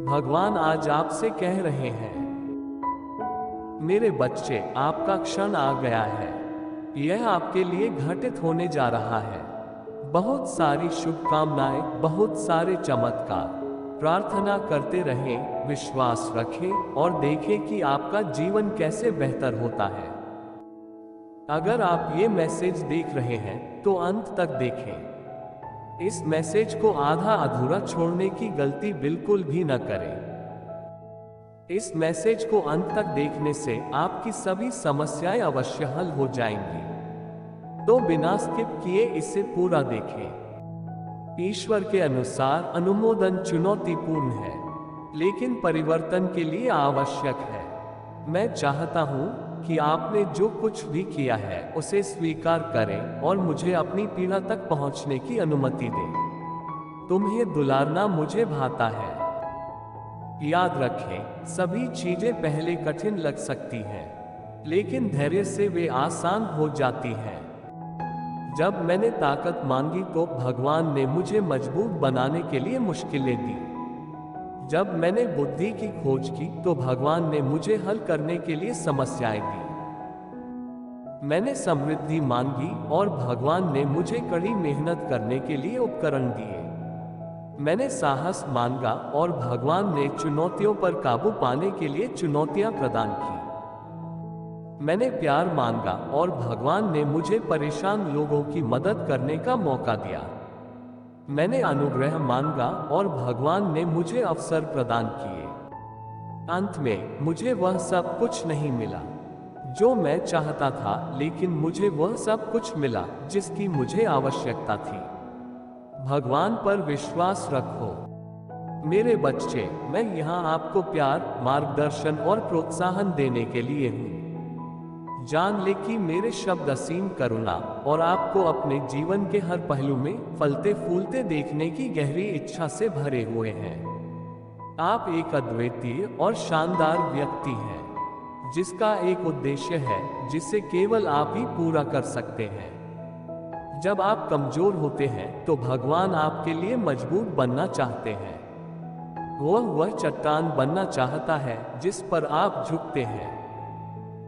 भगवान आज आपसे कह रहे हैं, मेरे बच्चे, आपका क्षण आ गया है। यह आपके लिए घटित होने जा रहा है। बहुत सारी शुभकामनाएं, बहुत सारे चमत्कार। प्रार्थना करते रहें, विश्वास रखें और देखें कि आपका जीवन कैसे बेहतर होता है। अगर आप ये मैसेज देख रहे हैं तो अंत तक देखें। इस मैसेज को आधा अधूरा छोड़ने की गलती बिल्कुल भी न करें। इस मैसेज को अंत तक देखने से आपकी सभी समस्याएं अवश्य हल हो जाएंगी। तो बिना स्किप किए इसे पूरा देखें। ईश्वर के अनुसार अनुमोदन चुनौतीपूर्ण है, लेकिन परिवर्तन के लिए आवश्यक है। मैं चाहता हूं कि आपने जो कुछ भी किया है उसे स्वीकार करें और मुझे अपनी पीड़ा तक पहुंचने की अनुमति दें। तुम्हें दुलारना मुझे भाता है। याद रखें, सभी चीजें पहले कठिन लग सकती हैं, लेकिन धैर्य से वे आसान हो जाती हैं। जब मैंने ताकत मांगी तो भगवान ने मुझे मजबूत बनाने के लिए मुश्किलें दी। जब मैंने बुद्धि की खोज की तो भगवान ने मुझे हल करने के लिए समस्याएं दी। मैंने समृद्धि मांगी और भगवान ने मुझे कड़ी मेहनत करने के लिए उपकरण दिए। मैंने साहस मांगा और भगवान ने चुनौतियों पर काबू पाने के लिए चुनौतियां प्रदान की। मैंने प्यार मांगा और भगवान ने मुझे परेशान लोगों की मदद करने का मौका दिया। मैंने अनुग्रह मांगा और भगवान ने मुझे अवसर प्रदान किए। अंत में मुझे वह सब कुछ नहीं मिला जो मैं चाहता था, लेकिन मुझे वह सब कुछ मिला जिसकी मुझे आवश्यकता थी। भगवान पर विश्वास रखो। मेरे बच्चे, मैं यहाँ आपको प्यार, मार्गदर्शन और प्रोत्साहन देने के लिए हूँ। जान ले कि मेरे शब्द असीम करुणा और आपको अपने जीवन के हर पहलू में फलते फूलते देखने की गहरी इच्छा से भरे हुए हैं। आप एक अद्वितीय और शानदार व्यक्ति हैं, जिसका एक उद्देश्य है जिसे केवल आप ही पूरा कर सकते हैं। जब आप कमजोर होते हैं तो भगवान आपके लिए मजबूत बनना चाहते हैं। वह चट्टान बनना चाहता है जिस पर आप झुकते हैं।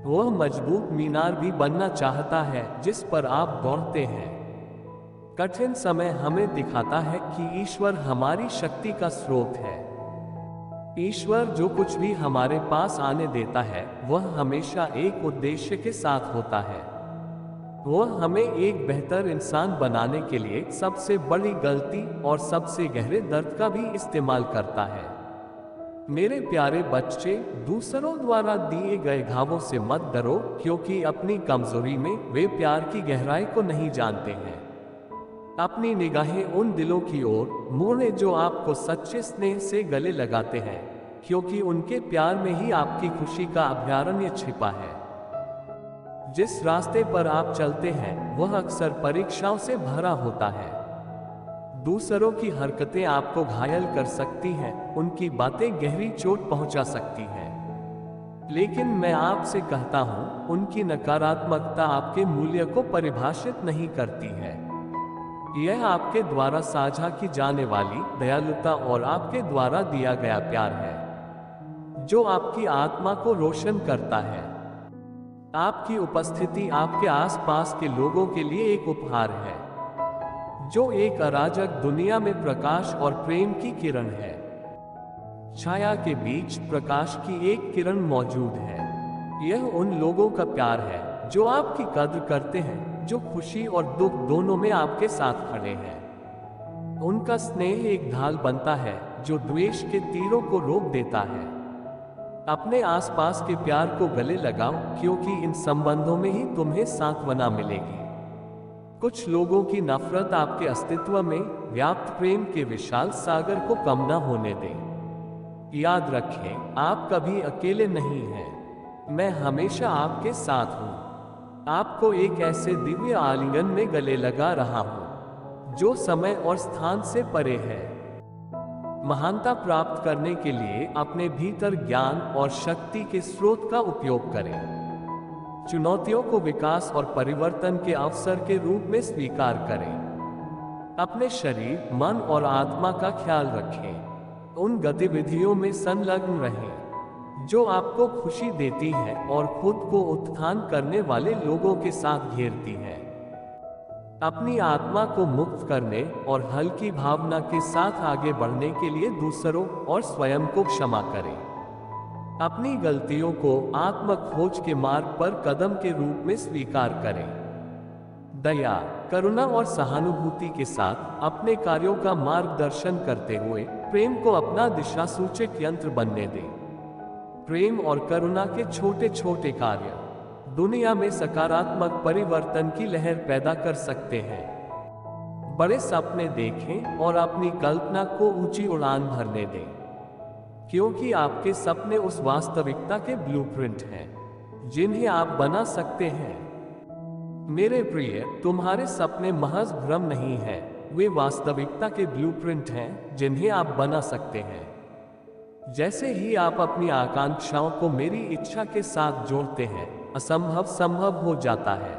वह मजबूत मीनार भी बनना चाहता है जिस पर आप दौड़ते हैं। कठिन समय हमें दिखाता है कि ईश्वर हमारी शक्ति का स्रोत है। ईश्वर जो कुछ भी हमारे पास आने देता है वह हमेशा एक उद्देश्य के साथ होता है। वह हमें एक बेहतर इंसान बनाने के लिए सबसे बड़ी गलती और सबसे गहरे दर्द का भी इस्तेमाल करता है। मेरे प्यारे बच्चे, दूसरों द्वारा दिए गए घावों से मत डरो, क्योंकि अपनी कमजोरी में वे प्यार की गहराई को नहीं जानते हैं। अपनी निगाहें उन दिलों की ओर मोड़ें जो आपको सच्चे स्नेह से गले लगाते हैं, क्योंकि उनके प्यार में ही आपकी खुशी का अभयारण्य छिपा है। जिस रास्ते पर आप चलते हैं वह अक्सर परीक्षाओं से भरा होता है। दूसरों की हरकतें आपको घायल कर सकती हैं, उनकी बातें गहरी चोट पहुंचा सकती हैं। लेकिन मैं आपसे कहता हूं, उनकी नकारात्मकता आपके मूल्य को परिभाषित नहीं करती है। यह आपके द्वारा साझा की जाने वाली दयालुता और आपके द्वारा दिया गया प्यार है जो आपकी आत्मा को रोशन करता है। आपकी उपस्थिति आपके आसपास के लोगों के लिए एक उपहार है, जो एक अराजक दुनिया में प्रकाश और प्रेम की किरण है। छाया के बीच प्रकाश की एक किरण मौजूद है। यह उन लोगों का प्यार है जो आपकी कद्र करते हैं, जो खुशी और दुख दोनों में आपके साथ खड़े हैं। उनका स्नेह एक ढाल बनता है जो द्वेष के तीरों को रोक देता है। अपने आसपास के प्यार को गले लगाओ, क्योंकि इन संबंधों में ही तुम्हें सांत्वना मिलेगी। कुछ लोगों की नफरत आपके अस्तित्व में व्याप्त प्रेम के विशाल सागर को कम न होने दें। याद रखें, आप कभी अकेले नहीं हैं। मैं हमेशा आपके साथ हूँ। आपको एक ऐसे दिव्य आलिंगन में गले लगा रहा हूँ जो समय और स्थान से परे है। महानता प्राप्त करने के लिए अपने भीतर ज्ञान और शक्ति के स्रोत का उपयोग करें। चुनौतियों को विकास और परिवर्तन के अवसर के रूप में स्वीकार करें। अपने शरीर, मन और आत्मा का ख्याल रखें। उन गतिविधियों में संलग्न रहें जो आपको खुशी देती है और खुद को उत्थान करने वाले लोगों के साथ घेरती है। अपनी आत्मा को मुक्त करने और हल्की भावना के साथ आगे बढ़ने के लिए दूसरों और स्वयं को क्षमा करें। अपनी गलतियों को आत्म खोज के मार्ग पर कदम के रूप में स्वीकार करें। दया, करुणा और सहानुभूति के साथ अपने कार्यों का मार्गदर्शन करते हुए प्रेम को अपना दिशा सूचक यंत्र बनने दें। प्रेम और करुणा के छोटे छोटे कार्य दुनिया में सकारात्मक परिवर्तन की लहर पैदा कर सकते हैं। बड़े सपने देखें और अपनी कल्पना को ऊंची उड़ान भरने दें, क्योंकि आपके सपने उस वास्तविकता के ब्लूप्रिंट हैं जिन्हें आप बना सकते हैं। मेरे प्रिय, तुम्हारे सपने महज भ्रम नहीं हैं, वे वास्तविकता के ब्लूप्रिंट हैं जिन्हें आप बना सकते हैं। जैसे ही आप अपनी आकांक्षाओं को मेरी इच्छा के साथ जोड़ते हैं, असंभव संभव हो जाता है।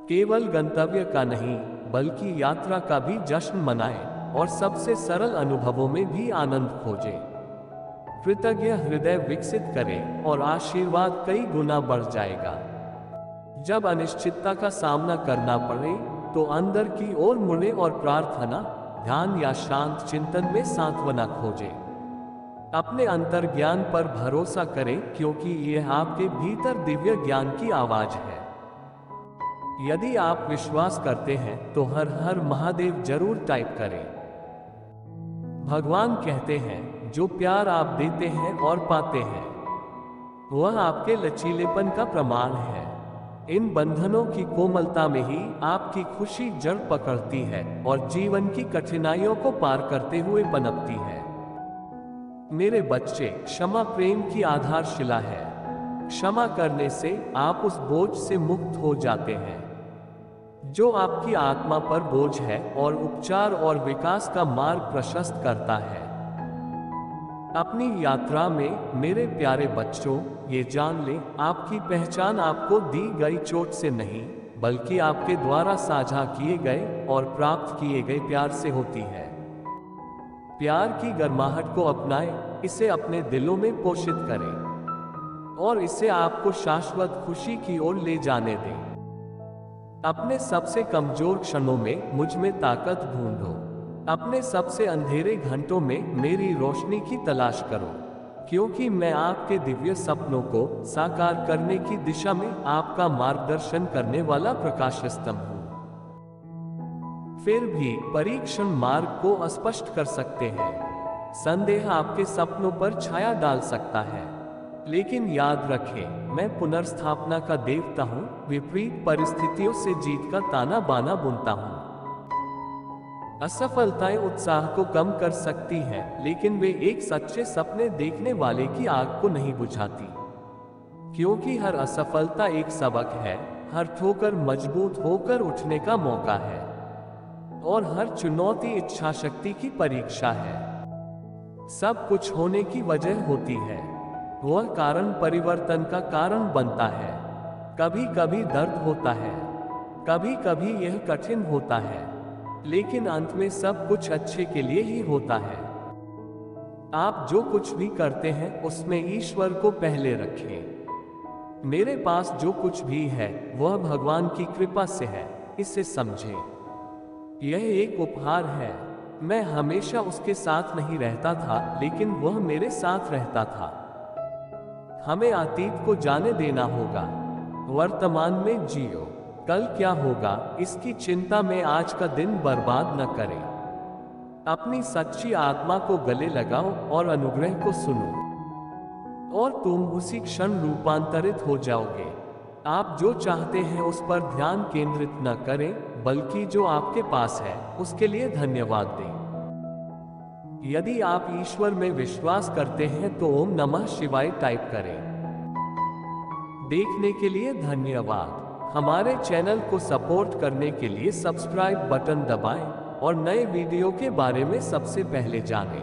केवल गंतव्य का नहीं, बल्कि यात्रा का भी जश्न मनाएं और सबसे सरल अनुभवों में भी आनंद खोजें। कृतज्ञ हृदय विकसित करें और आशीर्वाद कई गुना बढ़ जाएगा। जब अनिश्चितता का सामना करना पड़े तो अंदर की ओर मुड़े और प्रार्थना, ध्यान या शांत चिंतन में सांत्वना खोजें। अपने अंतर्ज्ञान पर भरोसा करें, क्योंकि यह आपके भीतर दिव्य ज्ञान की आवाज है। यदि आप विश्वास करते हैं तो हर हर महादेव जरूर टाइप करें। भगवान कहते हैं, जो प्यार आप देते हैं और पाते हैं वह आपके लचीलेपन का प्रमाण है। इन बंधनों की कोमलता में ही आपकी खुशी जड़ पकड़ती है और जीवन की कठिनाइयों को पार करते हुए पनपती है। मेरे बच्चे, क्षमा प्रेम की आधारशिला है। क्षमा करने से आप उस बोझ से मुक्त हो जाते हैं जो आपकी आत्मा पर बोझ है और उपचार और विकास का मार्ग प्रशस्त करता है। अपनी यात्रा में मेरे प्यारे बच्चों, ये जान लें, आपकी पहचान आपको दी गई चोट से नहीं, बल्कि आपके द्वारा साझा किए गए और प्राप्त किए गए प्यार से होती है। प्यार की गर्माहट को अपनाएं, इसे अपने दिलों में पोषित करें और इसे आपको शाश्वत खुशी की ओर ले जाने दें। अपने सबसे कमजोर क्षणों में मुझ में ताकत ढूंढो। अपने सबसे अंधेरे घंटों में मेरी रोशनी की तलाश करो, क्योंकि मैं आपके दिव्य सपनों को साकार करने की दिशा में आपका मार्गदर्शन करने वाला प्रकाश स्तंभ हूं। फिर भी परीक्षण मार्ग को अस्पष्ट कर सकते हैं। संदेह आपके सपनों पर छाया डाल सकता है, लेकिन याद रखें, मैं पुनर्स्थापना का देवता हूं, विपरीत परिस्थितियों से जीत का ताना बाना बुनता हूं। असफलताएं उत्साह को कम कर सकती हैं, लेकिन वे एक सच्चे सपने देखने वाले की आग को नहीं बुझाती, क्योंकि हर असफलता एक सबक है, हर ठोकर मजबूत होकर उठने का मौका है और हर चुनौती इच्छा शक्ति की परीक्षा है। सब कुछ होने की वजह होती है, वह कारण परिवर्तन का कारण बनता है। कभी कभी दर्द होता है, कभी कभी यह कठिन होता है, लेकिन अंत में सब कुछ अच्छे के लिए ही होता है। आप जो कुछ भी करते हैं उसमें ईश्वर को पहले रखें। मेरे पास जो कुछ भी है वह भगवान की कृपा से है, इसे समझें। यह एक उपहार है। मैं हमेशा उसके साथ नहीं रहता था, लेकिन वह मेरे साथ रहता था। हमें अतीत को जाने देना होगा, वर्तमान में जियो। कल क्या होगा इसकी चिंता में आज का दिन बर्बाद न करें। अपनी सच्ची आत्मा को गले लगाओ और अनुग्रह को सुनो, और तुम उसी क्षण रूपांतरित हो जाओगे। आप जो चाहते हैं उस पर ध्यान केंद्रित न करें, बल्कि जो आपके पास है उसके लिए धन्यवाद दें। यदि आप ईश्वर में विश्वास करते हैं तो ओम नमः शिवाय टाइप करें। देखने के लिए धन्यवाद। हमारे चैनल को सपोर्ट करने के लिए सब्सक्राइब बटन दबाएं और नए वीडियो के बारे में सबसे पहले जानें।